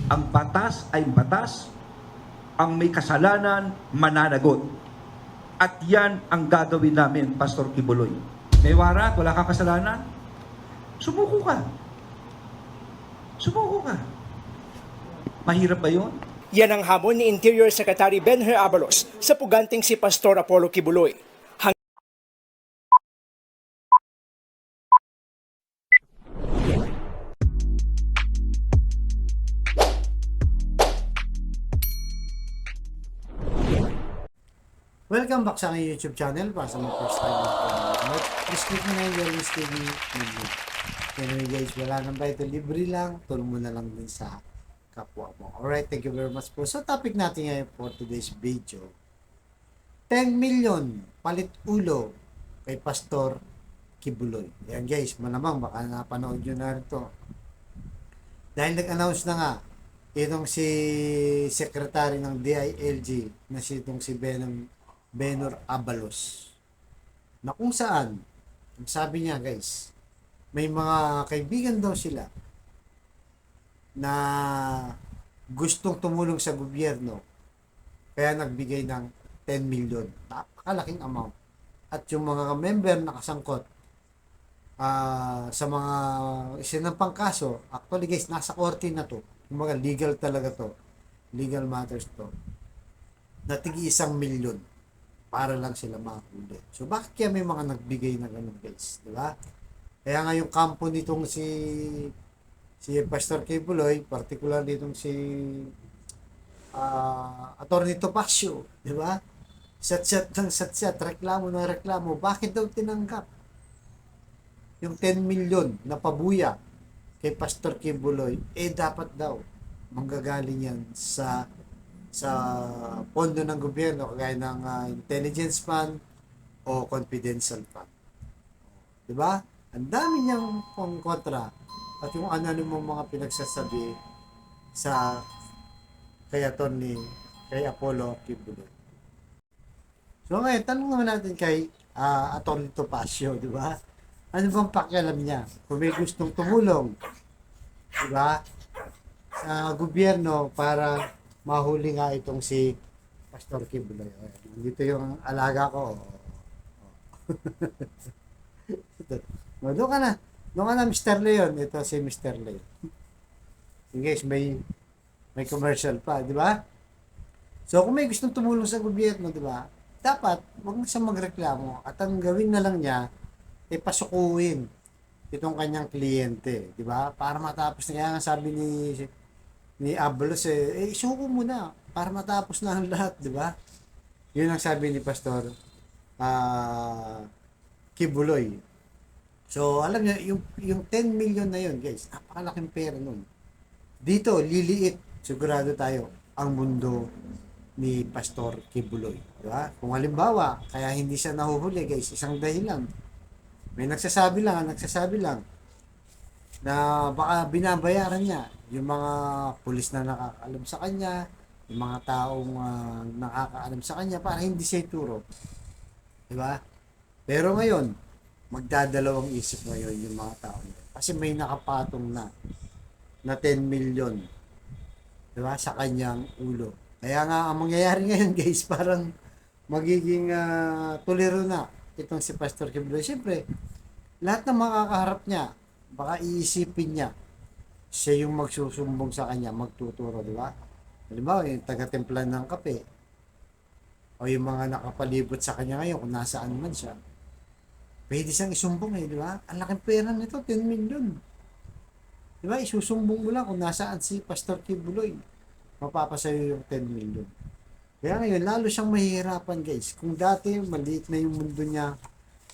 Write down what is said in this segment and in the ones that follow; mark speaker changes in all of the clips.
Speaker 1: Ang batas ay batas, ang may kasalanan mananagot. At yan ang gagawin namin, Pastor Kibuloy. May warat, wala kang kasalanan, sumuko ka. Sumuko ka. Mahirap ba yun?
Speaker 2: Yan ang hamon ni Interior Secretary Benher Abalos sa puganting si Pastor Apollo Kibuloy.
Speaker 3: Welcome back sa aking YouTube channel. Para sa mga first time nag please click mo na yung Wellness TV menu. Anyway guys, wala nang bayad, libre lang. Tulong mo na lang din sa kapwa mo. Alright, thank you very much po. So topic natin ngayon for today's video, 10 million palit ulo kay Pastor Kibuloy. Yan guys, malamang baka napanood nyo na ito. Dahil nag-announce na nga itong si Secretary ng DILG na si Benher Abalos, na kung saan ang sabi niya guys, may mga kaibigan daw sila na gustong tumulong sa gobyerno kaya nagbigay ng 10 million, napakalaking amount, at yung mga member na kasangkot sa mga isinampang kaso, actually guys, nasa korte na to, yung mga legal talaga to, legal matters to, na tigi 1 milyon para lang sila makahuli. So bakit kaya may mga nagbigay na ganun guys, di ba? Kaya nga yung kampo nitong si Pastor Kibuloy, particular nitong si Attorney Topacio, di ba? Satsat ng satsat, reklamo ng reklamo, bakit daw tinanggap yung 10 million na pabuya kay Pastor Kibuloy? Dapat daw manggagaling yan sa pondo ng gobyerno, kagaya ng intelligence fund o confidential fund. Diba? Ang dami niyang kontra at yung ano mong mga pinagsasabi sa kay Apollo Kibuloy. So ngayon, tanong naman natin kay Atty. Topacio, di ba? Ano bang pakialam niya? Kung may gustong tumulong, di ba, sa gobyerno para mahuli nga itong si Pastor Kibuloy. Dito yung alaga ko. Doon ka na. Doon ka na, Mr. Leon. Ito si Mr. Leon. Guys, may commercial pa, di ba? So, kung may gustong tumulong sa gobyerno, di ba, dapat, wag na siya magreklamo. At ang gawin na lang niya, pasukuin itong kanyang kliyente, di ba? Para matapos na. Kaya nga sabi ni Abalos, isuko mo na para matapos na ang lahat, di ba? Yun ang sabi ni Pastor Kibuloy. So, alam niyo, yung 10 million na yun, guys, napakalaking pera nun. Dito, liliit, sigurado tayo, ang mundo ni Pastor Kibuloy, di ba? Kung halimbawa, kaya hindi siya nahuhuli, guys, isang dahilan. May nagsasabi lang na baka binabayaran niya yung mga pulis na nakakaalam sa kanya, yung mga taong nakakaalam sa kanya para hindi siya ituro. Di ba? Pero ngayon, magdadalawang isip ngayon yung mga tao. Kasi may nakapatong na 10 million, di ba, sa kanyang ulo. Kaya nga, ang mangyayari ngayon guys, parang magiging tuliro na itong si Pastor Kibuloy. Siyempre, lahat ng makakaharap niya, baka iisipin niya, siya yung magsusumbong sa kanya, magtuturo, di ba? Halimbawa, yung taga-timplan ng kape, o yung mga nakapalibot sa kanya ngayon, kung nasaan man siya, pwede siyang isumbong di ba? Ang laking pera nito, 10 million. Di ba? Isusumbong mo lang kung nasaan si Pastor Kibuloy. Mapapasayo yung 10 million. Kaya ngayon, lalo siyang mahihirapan guys. Kung dati, maliit na yung mundo niya,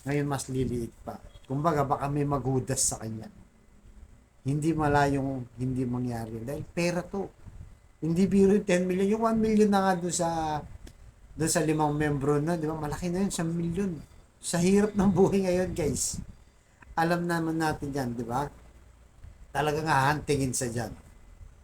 Speaker 3: ngayon mas liliit pa. Kumbaga, baka may maghudas sa kanya. Hindi malayong hindi mangyari. Dahil pera to. Hindi biro yung 10 million. Yung 1 million na nga doon sa 5 membro na, di ba? Malaki na yun, 1 million. Sa hirap ng buhay ngayon, guys. Alam naman natin yan, di ba? Talagang hahantingin sa dyan.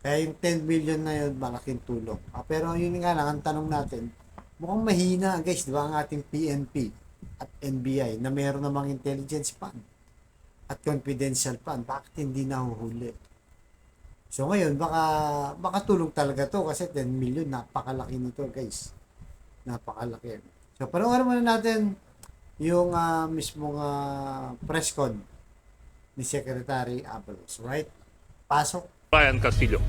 Speaker 3: Kaya yung 10 million na yun, malaking tulong. Pero yun nga lang, ang tanong natin, mukhang mahina, guys, di ba, ang ating PNP at NBI na meron namang intelligence fund at confidential fund. Bakit hindi nahuhuli? So ngayon, baka tulong talaga to kasi 10 million, napakalaki nito guys. Napakalaki. So panoorin muna natin yung mismong press con ni Secretary Abalos, right? Pasok.
Speaker 4: Ryan Castillo.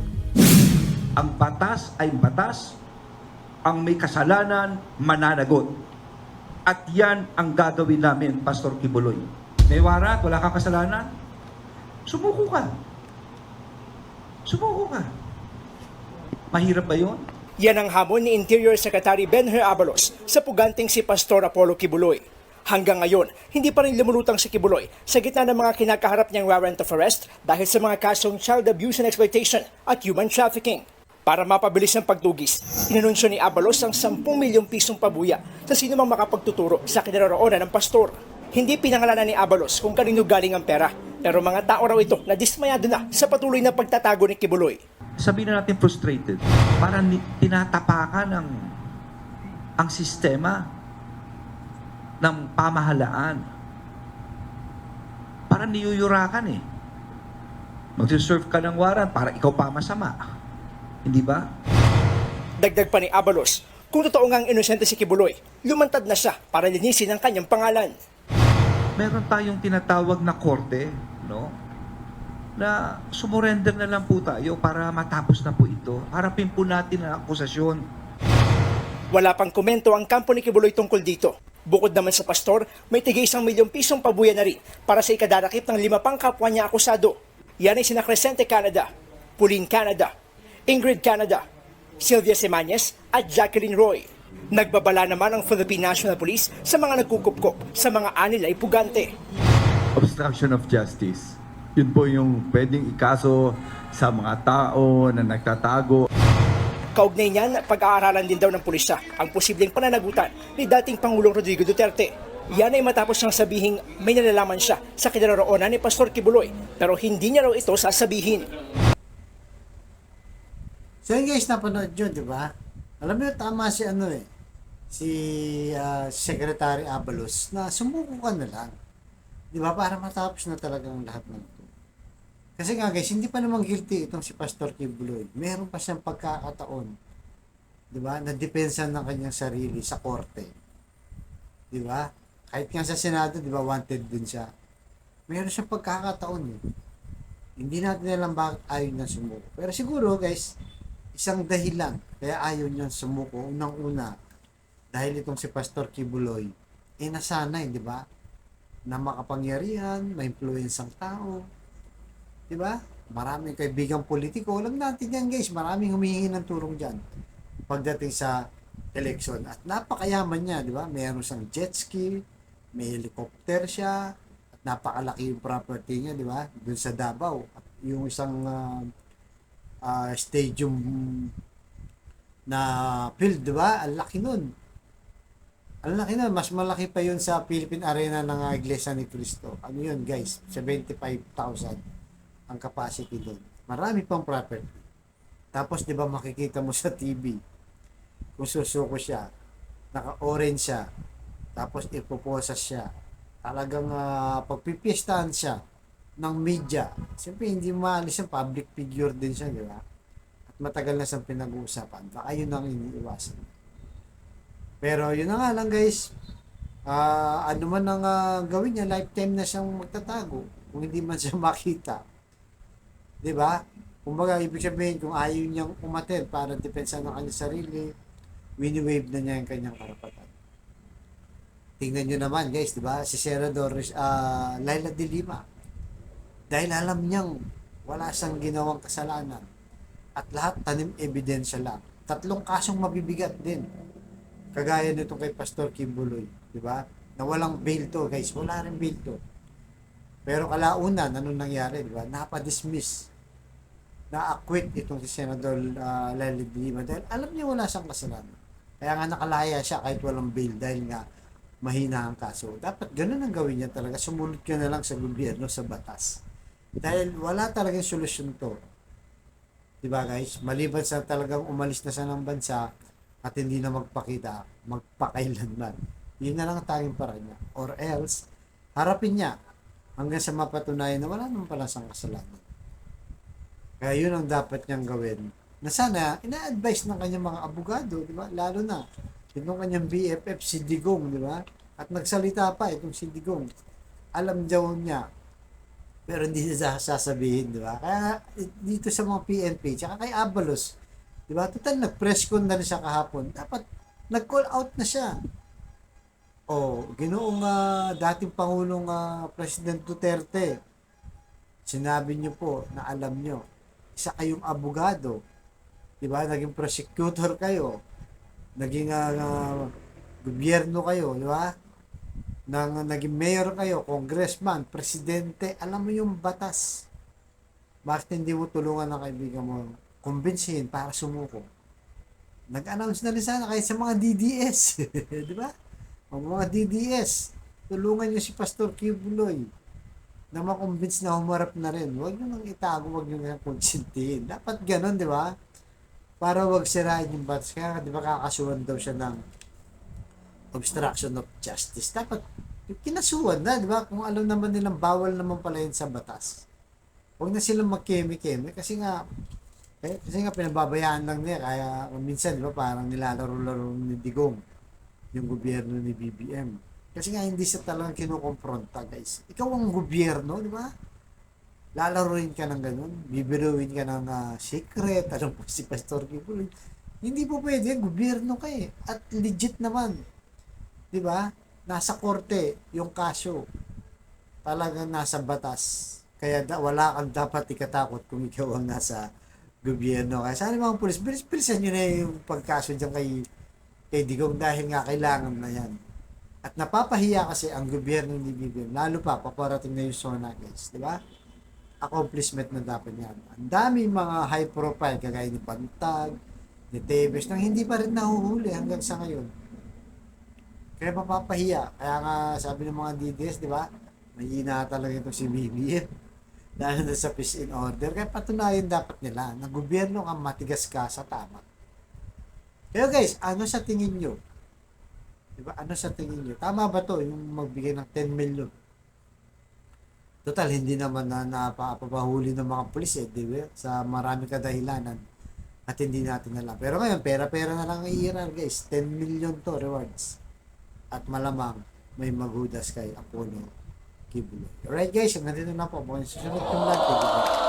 Speaker 1: Ang batas ay batas, ang may kasalanan mananagot. At yan ang gagawin namin, Pastor Kibuloy. May warat, wala kang kasalanan, sumuko ka. Sumuko ka. Mahirap ba yun?
Speaker 2: Yan ang hamon ni Interior Secretary Benher Abalos sa puganting si Pastor Apollo Kibuloy. Hanggang ngayon, hindi pa rin lumulutang si Kibuloy sa gitna ng mga kinakaharap niyang warrant of arrest dahil sa mga kasong child abuse and exploitation at human trafficking. Para mapabilis ang pagtugis, inanunsyo ni Abalos ang 10 milyong pisong pabuya sa sino mang makapagtuturo sa kinaroroonan ng pastor. Hindi pinangalanan ni Abalos kung kanino galing ang pera, pero mga tao raw ito na dismayado na sa patuloy na pagtatago ni Kibuloy.
Speaker 1: Sabihin na natin frustrated. Parang tinatapakan ang sistema ng pamahalaan. Parang niyuyurakan eh. Mag-serve ka ng warrant para ikaw pa masama. Hindi ba?
Speaker 2: Dagdag pa ni Abalos, kung totoo ngang inosente si Kibuloy, lumantad na siya para linisin ang kanyang pangalan.
Speaker 1: Meron tayong tinatawag na korte, no? Na sumurrender na lang po tayo para matapos na po ito. Harapin po natin ang akusasyon.
Speaker 2: Wala pang komento ang kampo ni Kibuloy tungkol dito. Bukod naman sa pastor, may tigay 1 milyong pisong pabuya na rin para sa ikadarakip ng 5 pang kapwa niya akusado. Yan ay sina Crescente Canada, Pauline Canada, Ingrid Canada, Sylvia Semanyes at Jacqueline Roy. Nagbabala naman ang Philippine National Police sa mga nagkukupkop sa mga anil ay pugante.
Speaker 5: Obstruction of justice. Yun po yung pwedeng ikaso sa mga tao na nagtatago.
Speaker 2: Kaugnay niyan, pag-aaralan din daw ng pulisya ang posibleng pananagutan ni dating Pangulong Rodrigo Duterte. Yan ay matapos niyang sabihing may nalalaman siya sa kinaroroonan ni Pastor Kibuloy, pero hindi niya raw ito sasabihin.
Speaker 3: So yun guys, napanood yun, di ba? Alam mo, tama si si Secretary Abalos na sumuko ka na lang. Di ba? Para matapos na talagang lahat ng ito. Kasi nga guys, hindi pa naman guilty itong si Pastor Kibuloy. Meron pa siyang pagkakataon, di ba? Na depensa ng kanyang sarili sa korte. Di ba? Kahit nga sa Senado, di ba, wanted din siya. Meron siyang pagkakataon eh. Hindi natin alam bakit ayaw niya sumuko. Pero siguro guys, isang dahilan kaya ayaw niya sumuko unang-una dahil itong si Pastor Kibuloy nasanay, di ba? Na makapangyarihan, may influensang tao. Di ba? Maraming kaibigang politiko. Alam natin yan guys, maraming humihingi ng turong dyan pagdating sa election. At napakayaman niya, di ba? Mayroon siyang jet ski, may helicopter siya, at napakalaki yung property niya, di ba? Doon sa Davao. At yung isang stadium na field, di ba? Ang laki nun. Ang laki nun. Mas malaki pa yun sa Philippine Arena ng Iglesia ni Cristo. Ano yun guys? 75,000 ang capacity doon. Marami pang property. Tapos di ba makikita mo sa TV kung susuko siya, naka-orange siya, tapos ipoposas siya. Talagang pagpipiestahan siya ng media. Siyempre hindi maalis yung public figure din siya, di ba? At matagal na siyang pinag-uusapan. Baka yun ang iniiwasan. Pero yun na nga lang guys, ano man ang gawin niya, lifetime na siyang magtatago kung hindi man siya makita. Di ba? Kumbaga, ibig sabihin, kung ayaw niyang umattend para depensa ng kanyang sarili, wini-wave na niya yung kanyang karapatan. Tingnan nyo naman guys, di ba? Si Senador Laila de Lima. Dahil alam niyang wala siyang ginawang kasalanan at lahat tanim ebidensya lang. 3 kasong mabibigat din. Kagaya nito kay Pastor Kibuloy, di ba? Na walang bail to, guys. Wala rin bail to. Pero kalaunan, anong nangyari, di ba? Napa-dismiss. Na-acquit itong si Senador Laila de Lima dahil alam niya wala siyang kasalanan. Kaya nga nakalaya siya kahit walang bail dahil nga mahina ang kaso. Dapat ganun ang gawin niya talaga. Sumunod ka na lang sa gobyerno, sa batas. Dahil wala talagang solusyon to. Diba guys? Maliban sa talagang umalis na siya ng bansa at hindi na magpakita, magpakailanman. Yun na lang ang tanging paraan niya. Or else, harapin niya hanggang sa mapatunayan na wala naman pala siyang kasalanan. Kaya yun ang dapat niyang gawin. Na sana, ina-advise ng kanyang mga abogado, di ba? Lalo na, itong kanyang BFF, si Digong, di ba? At nagsalita pa itong si Digong. Alam daw niya, pero hindi niya sasabihin, di ba? Kaya dito sa mga PNP, tsaka kay Abalos, di ba? Total, nag-press con na rin siya kahapon. Dapat, nag-call out na siya. O, ginoong dating Pangulong President Duterte, sinabi niyo po na alam niyo, isa kayong abogado, di ba? Naging prosecutor kayo, naging gobyerno kayo, di ba? Naging mayor kayo, congressman, presidente, alam mo yung batas. Bakit hindi mo tulungan ng kaibigan mo, kumbinsihin para sumuko? Nag-announce na rin sana kahit sa mga DDS, di ba? Ang mga DDS, tulungan nyo si Pastor Kibuloy na makumbins na humarap na rin. Huwag nyo nang itago, huwag nyo nang konsintihin. Dapat ganun, di ba? Para wag sirain yung batas. Kaya, di ba, kakasuhan daw siya ng obstruction of justice. Dapat, kinasuhan na, di ba? Kung alam naman nilang bawal naman pala yun sa batas. Huwag na silang magkeme-keme kasi nga pinababayaan lang niya. Kaya, minsan, di ba, parang nilalaro-laro ni Digong yung gobyerno ni BBM. Kasi nga hindi siya talagang kinukompronta, guys. Ikaw ang gobyerno, di ba? Lalaruin ka ng ganun, bibiruin ka ng secret, alam po si Pastor Kibuloy. Hindi po pwede, gobyerno ka eh. At legit naman. Di ba? Nasa korte yung kaso. Talagang nasa batas. Kaya wala kang dapat ikatakot kung ikaw ang nasa gobyerno. Kaya sana mga pulis, bilisan nyo na yung pagkaso dyan kay Digong dahil nga kailangan na yan. At napapahiya kasi ang gobyerno ni BBM, lalo pa, paparating na yung SONA, guys. Di ba? Accomplishment na dapat yan. Ang dami mga high profile, kagaya ni Pantag, ni Tevez, nang hindi pa rin nahuhuli hanggang sa ngayon. Kaya mapapahiya. Kaya nga sabi ng mga DDS, di ba? Mahina talaga ito si BBM. Dahil na sa peace in order. Kaya patunayan dapat nila na gobyerno kang matigas ka sa tama. Pero guys, ano sa tingin nyo? Diba? Ano sa tingin nyo? Tama ba to yung magbigay ng 10 million? Total, hindi naman na napapahuli ng mga pulis diba? Sa marami kadahilanan at hindi natin alam. Pero ngayon, pera-pera na lang iiral guys. 10 million to rewards. At malamang may maghudas kay Apollo Kibuloy. Alright guys, hanggang dito na po. Susunod kong vlog.